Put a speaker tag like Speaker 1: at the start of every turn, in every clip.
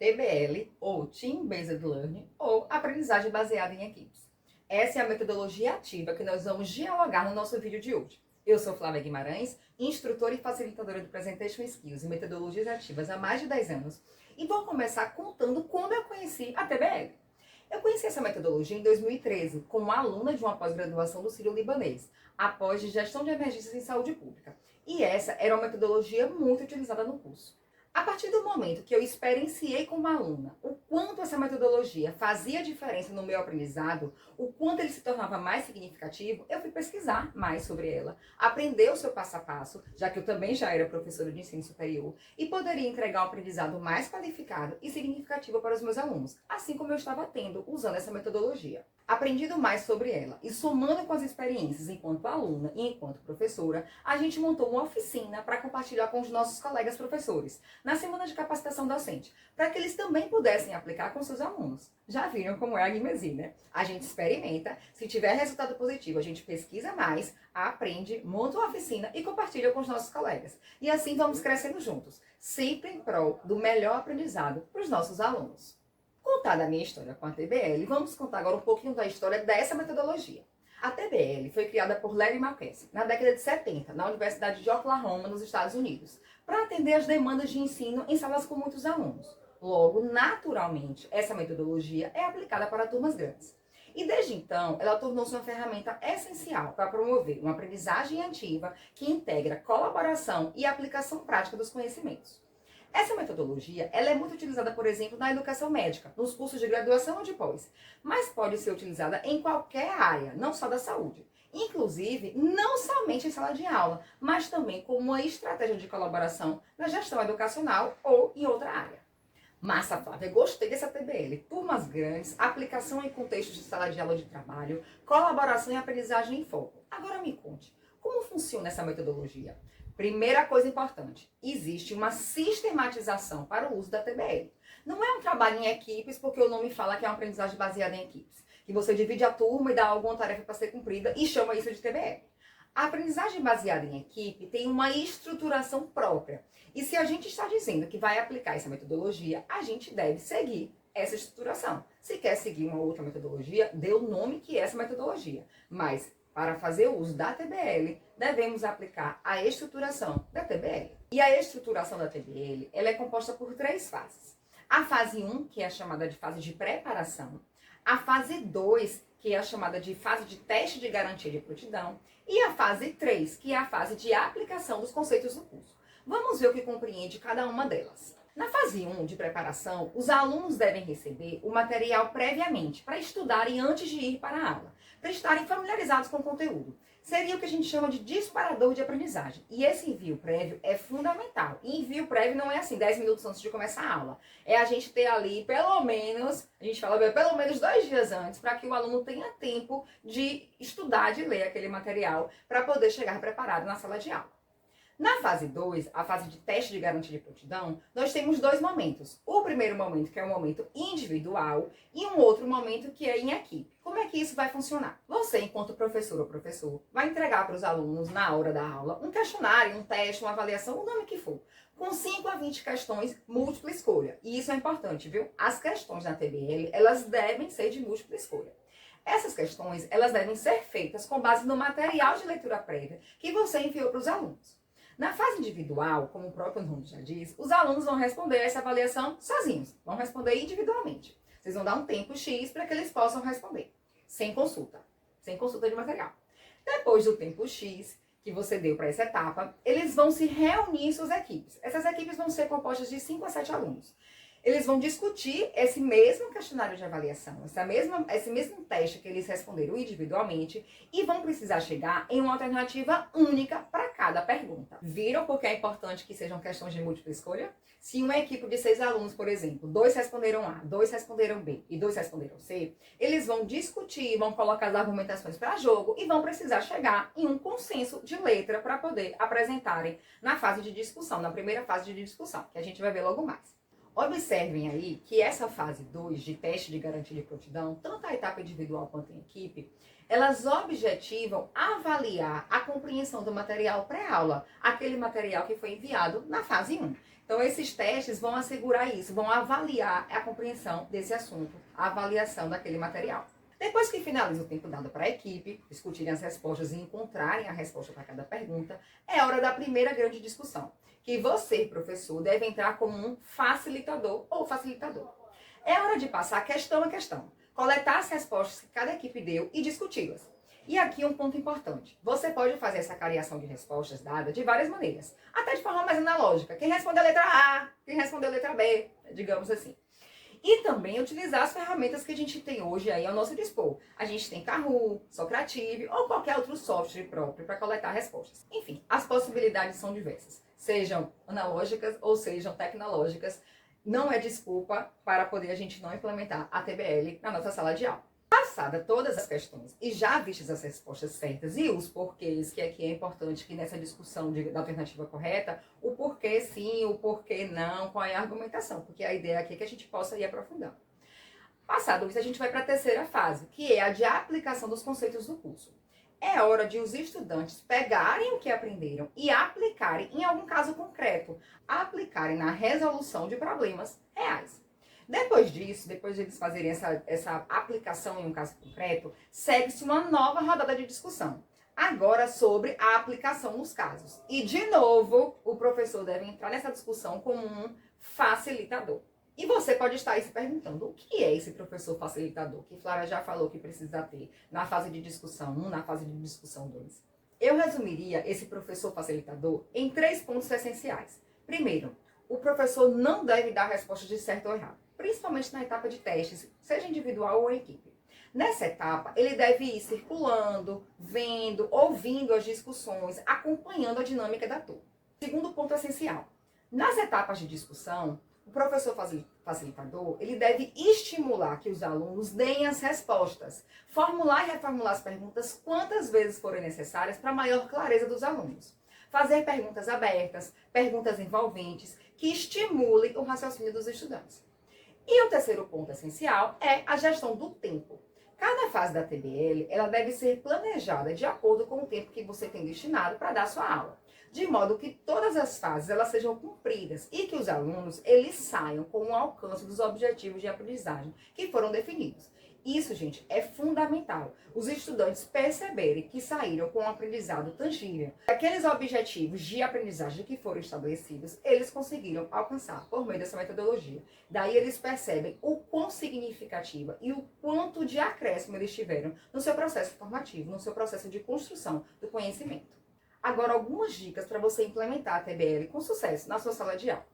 Speaker 1: TBL, ou Team Based Learning, ou aprendizagem baseada em equipes. Essa é a metodologia ativa que nós vamos dialogar no nosso vídeo de hoje. Eu sou Flávia Guimarães, instrutora e facilitadora do Presentation Skills e metodologias ativas há mais de 10 anos, e vou começar contando como eu conheci a TBL. Eu conheci essa metodologia em 2013 como aluna de uma pós-graduação do Sírio-Libanês, após de Gestão de Emergências em Saúde Pública. E essa era uma metodologia muito utilizada no curso. A partir do momento que eu experienciei como aluna o quanto essa metodologia fazia diferença no meu aprendizado, o quanto ele se tornava mais significativo, eu fui pesquisar mais sobre ela, aprender o seu passo a passo, já que eu também já era professora de ensino superior, e poderia entregar um aprendizado mais qualificado e significativo para os meus alunos, assim como eu estava tendo usando essa metodologia. Aprendido mais sobre ela e somando com as experiências enquanto aluna e enquanto professora, a gente montou uma oficina para compartilhar com os nossos colegas professores, na semana de capacitação docente, para que eles também pudessem aplicar com seus alunos. Já viram como é a Guimesi, né? A gente experimenta, se tiver resultado positivo, a gente pesquisa mais, aprende, monta uma oficina e compartilha com os nossos colegas. E assim vamos crescendo juntos, sempre em prol do melhor aprendizado para os nossos alunos. Contada a minha história com a TBL, vamos contar agora um pouquinho da história dessa metodologia. A TBL foi criada por Larry McKenzie na década de 70, na Universidade de Oklahoma, nos Estados Unidos, para atender às demandas de ensino em salas com muitos alunos. Logo, naturalmente, essa metodologia é aplicada para turmas grandes. E desde então, ela tornou-se uma ferramenta essencial para promover uma aprendizagem ativa que integra colaboração e aplicação prática dos conhecimentos. Essa metodologia ela é muito utilizada, por exemplo, na educação médica, nos cursos de graduação ou de pós, mas pode ser utilizada em qualquer área, não só da saúde. Inclusive, não somente em sala de aula, mas também como uma estratégia de colaboração na gestão educacional ou em outra área. Massa, Flávia, gostei dessa TBL. Turmas grandes, aplicação em contextos de sala de aula de trabalho, colaboração e aprendizagem em foco. Agora me conte, como funciona essa metodologia? Primeira coisa importante, existe uma sistematização para o uso da TBL. Não é um trabalho em equipes, porque o nome fala que é uma aprendizagem baseada em equipes, que você divide a turma e dá alguma tarefa para ser cumprida e chama isso de TBL. A aprendizagem baseada em equipe tem uma estruturação própria. E se a gente está dizendo que vai aplicar essa metodologia, a gente deve seguir essa estruturação. Se quer seguir uma outra metodologia, dê o nome que é essa metodologia. Mas para fazer o uso da TBL, devemos aplicar a estruturação da TBL. E a estruturação da TBL ela é composta por 3 fases. A fase 1, que é a chamada de fase de preparação. A fase 2, que é a chamada de fase de teste de garantia de aptidão. E a fase 3, que é a fase de aplicação dos conceitos do curso. Vamos ver o que compreende cada uma delas. Na fase 1 de preparação, os alunos devem receber o material previamente para estudarem antes de ir para a aula, para estarem familiarizados com o conteúdo. Seria o que a gente chama de disparador de aprendizagem. E esse envio prévio é fundamental. E envio prévio não é assim, 10 minutos antes de começar a aula. É a gente ter ali pelo menos, a gente fala pelo menos 2 dias antes, para que o aluno tenha tempo de estudar, de ler aquele material, para poder chegar preparado na sala de aula. Na fase 2, a fase de teste de garantia de aptidão, nós temos 2 momentos. O primeiro momento, que é um momento individual, e um outro momento que é em equipe. Como é que isso vai funcionar? Você, enquanto professor ou professor, vai entregar para os alunos, na hora da aula, um questionário, um teste, uma avaliação, o nome que for, com 5 a 20 questões múltipla escolha. E isso é importante, viu? As questões da TBL, elas devem ser de múltipla escolha. Essas questões, elas devem ser feitas com base no material de leitura prévia que você enviou para os alunos. Na fase individual, como o próprio nome já diz, os alunos vão responder essa avaliação sozinhos, vão responder individualmente. Vocês vão dar um tempo X para que eles possam responder, sem consulta de material. Depois do tempo X que você deu para essa etapa, eles vão se reunir em suas equipes. Essas equipes vão ser compostas de 5 a 7 alunos. Eles vão discutir esse mesmo questionário de avaliação, esse mesmo teste que eles responderam individualmente e vão precisar chegar em uma alternativa única para cada pergunta. Viram porque é importante que sejam questões de múltipla escolha? Se uma equipe de 6 alunos, por exemplo, 2 responderam A, 2 responderam B e 2 responderam C, eles vão discutir, vão colocar as argumentações para jogo e vão precisar chegar em um consenso de letra para poder apresentarem na fase de discussão, na primeira fase de discussão, que a gente vai ver logo mais. Observem aí que essa fase 2 de teste de garantia de prontidão, tanto a etapa individual quanto em equipe, elas objetivam avaliar a compreensão do material pré-aula, aquele material que foi enviado na fase 1. Então, esses testes vão assegurar isso, vão avaliar a compreensão desse assunto, a avaliação daquele material. Depois que finaliza o tempo dado para a equipe, discutirem as respostas e encontrarem a resposta para cada pergunta, é hora da primeira grande discussão, que você, professor, deve entrar como um facilitador ou facilitador. É hora de passar questão a questão, coletar as respostas que cada equipe deu e discuti-las. E aqui um ponto importante. Você pode fazer essa cariação de respostas dadas de várias maneiras, até de forma mais analógica. Quem respondeu a letra A, quem respondeu a letra B, digamos assim. E também utilizar as ferramentas que a gente tem hoje aí ao nosso dispor. A gente tem Kahoot, Socrative ou qualquer outro software próprio para coletar respostas. Enfim, as possibilidades são diversas. Sejam analógicas ou sejam tecnológicas, não é desculpa para poder a gente não implementar a TBL na nossa sala de aula. Passada todas as questões e já vistas as respostas certas e os porquês, que aqui é importante que nessa discussão da alternativa correta, o porquê sim, o porquê não, qual é a argumentação, porque a ideia aqui é que a gente possa ir aprofundando. Passado isso, a gente vai para a terceira fase, que é a de aplicação dos conceitos do curso. É hora de os estudantes pegarem o que aprenderam e aplicarem em algum caso concreto, aplicarem na resolução de problemas reais. Depois disso, depois de eles fazerem essa aplicação em um caso concreto, segue-se uma nova rodada de discussão. Agora sobre a aplicação nos casos. E, de novo, o professor deve entrar nessa discussão como um facilitador. E você pode estar aí se perguntando, o que é esse professor facilitador? Que Flávia já falou que precisa ter na fase de discussão 1, na fase de discussão 2. Eu resumiria esse professor facilitador em 3 pontos essenciais. Primeiro, o professor não deve dar resposta de certo ou errado, principalmente na etapa de testes, seja individual ou em equipe. Nessa etapa, ele deve ir circulando, vendo, ouvindo as discussões, acompanhando a dinâmica da turma. Segundo ponto essencial, nas etapas de discussão, o professor facilitador, ele deve estimular que os alunos deem as respostas, formular e reformular as perguntas quantas vezes forem necessárias para maior clareza dos alunos. Fazer perguntas abertas, perguntas envolventes, que estimulem o raciocínio dos estudantes. E o terceiro ponto essencial é a gestão do tempo. Cada fase da TBL, ela deve ser planejada de acordo com o tempo que você tem destinado para dar sua aula, de modo que todas as fases elas sejam cumpridas e que os alunos eles saiam com o alcance dos objetivos de aprendizagem que foram definidos. Isso, gente, é fundamental. Os estudantes perceberem que saíram com um aprendizado tangível. Aqueles objetivos de aprendizagem que foram estabelecidos, eles conseguiram alcançar por meio dessa metodologia. Daí eles percebem o quão significativa e o quanto de acréscimo eles tiveram no seu processo formativo, no seu processo de construção do conhecimento. Agora, algumas dicas para você implementar a TBL com sucesso na sua sala de aula.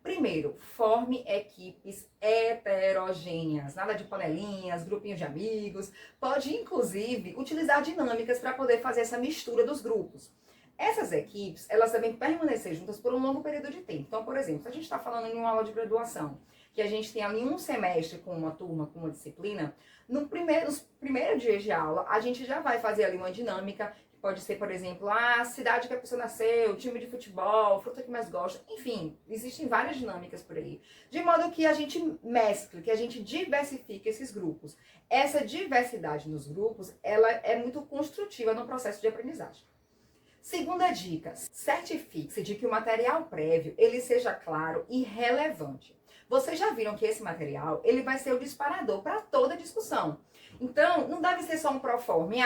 Speaker 1: Primeiro, forme equipes heterogêneas, nada de panelinhas, grupinhos de amigos. Pode, inclusive, utilizar dinâmicas para poder fazer essa mistura dos grupos. Essas equipes, elas devem permanecer juntas por um longo período de tempo. Então, por exemplo, se a gente está falando em uma aula de graduação, que a gente tem ali um semestre com uma turma, com uma disciplina, nos primeiros dias de aula, a gente já vai fazer ali uma dinâmica. Pode ser, por exemplo, a cidade que a pessoa nasceu, o time de futebol, fruta que mais gosta. Enfim, existem várias dinâmicas por aí. De modo que a gente mescle, que a gente diversifique esses grupos. Essa diversidade nos grupos, ela é muito construtiva no processo de aprendizagem. Segunda dica, certifique-se de que o material prévio, ele seja claro e relevante. Vocês já viram que esse material, ele vai ser o disparador para toda discussão. Então, não deve ser só um proforme.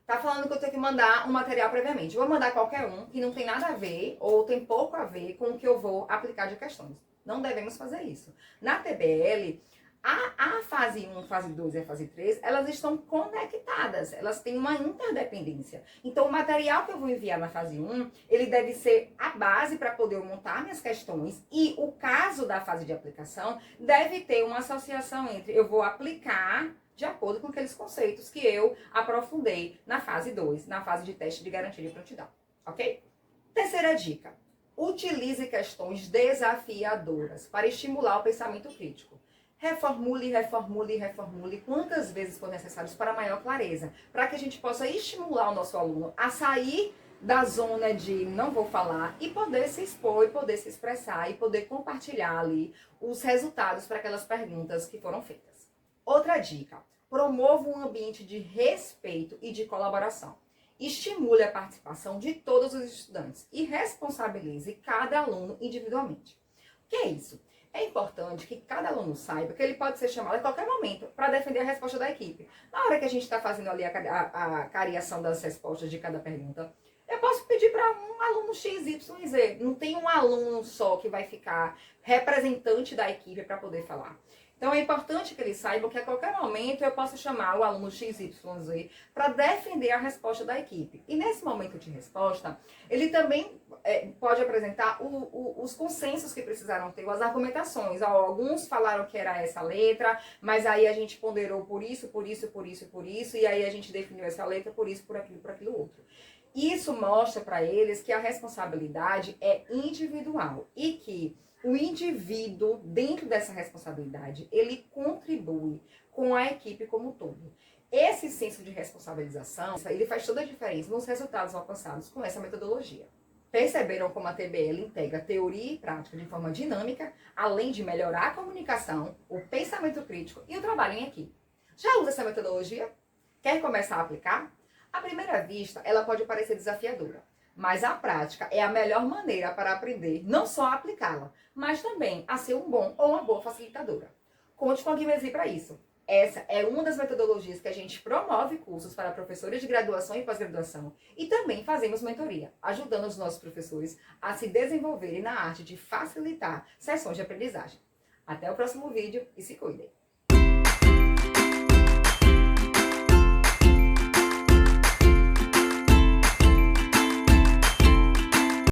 Speaker 1: Tá falando que eu tenho que mandar um material previamente. Eu vou mandar qualquer um que não tem nada a ver ou tem pouco a ver com o que eu vou aplicar de questões. Não devemos fazer isso. Na TBL, a fase 1, fase 2 e a fase 3, elas estão conectadas, elas têm uma interdependência. Então, o material que eu vou enviar na fase 1, ele deve ser a base para poder eu montar minhas questões e o caso da fase de aplicação deve ter uma associação entre eu vou aplicar de acordo com aqueles conceitos que eu aprofundei na fase 2, na fase de teste de garantia de prontidão, ok? Terceira dica, utilize questões desafiadoras para estimular o pensamento crítico. Reformule, reformule, reformule quantas vezes for necessário para maior clareza, para que a gente possa estimular o nosso aluno a sair da zona de não vou falar e poder se expor, e poder se expressar e poder compartilhar ali os resultados para aquelas perguntas que foram feitas. Outra dica, promova um ambiente de respeito e de colaboração. Estimule a participação de todos os estudantes e responsabilize cada aluno individualmente. que é isso? É importante que cada aluno saiba que ele pode ser chamado a qualquer momento para defender a resposta da equipe. Na hora que a gente está fazendo ali a cariação das respostas de cada pergunta, eu posso pedir para um aluno X, Y, Z. Não tem um aluno só que vai ficar representante da equipe para poder falar. Então é importante que eles saibam que a qualquer momento eu posso chamar o aluno XYZ para defender a resposta da equipe. E nesse momento de resposta, ele também pode apresentar os consensos que precisaram ter, as argumentações. Alguns falaram que era essa letra, mas aí a gente ponderou por isso, por isso, por isso, por isso, e aí a gente definiu essa letra por isso, por aquilo outro. Isso mostra para eles que a responsabilidade é individual e que o indivíduo, dentro dessa responsabilidade, ele contribui com a equipe como um todo. Esse senso de responsabilização, ele faz toda a diferença nos resultados alcançados com essa metodologia. Perceberam como a TBL integra teoria e prática de forma dinâmica, além de melhorar a comunicação, o pensamento crítico e o trabalho em equipe. Já usa essa metodologia? Quer começar a aplicar? À primeira vista, ela pode parecer desafiadora. Mas a prática é a melhor maneira para aprender não só a aplicá-la, mas também a ser um bom ou uma boa facilitadora. Conte com a Guimesi para isso. Essa é uma das metodologias que a gente promove cursos para professores de graduação e pós-graduação e também fazemos mentoria, ajudando os nossos professores a se desenvolverem na arte de facilitar sessões de aprendizagem. Até o próximo vídeo e se cuidem!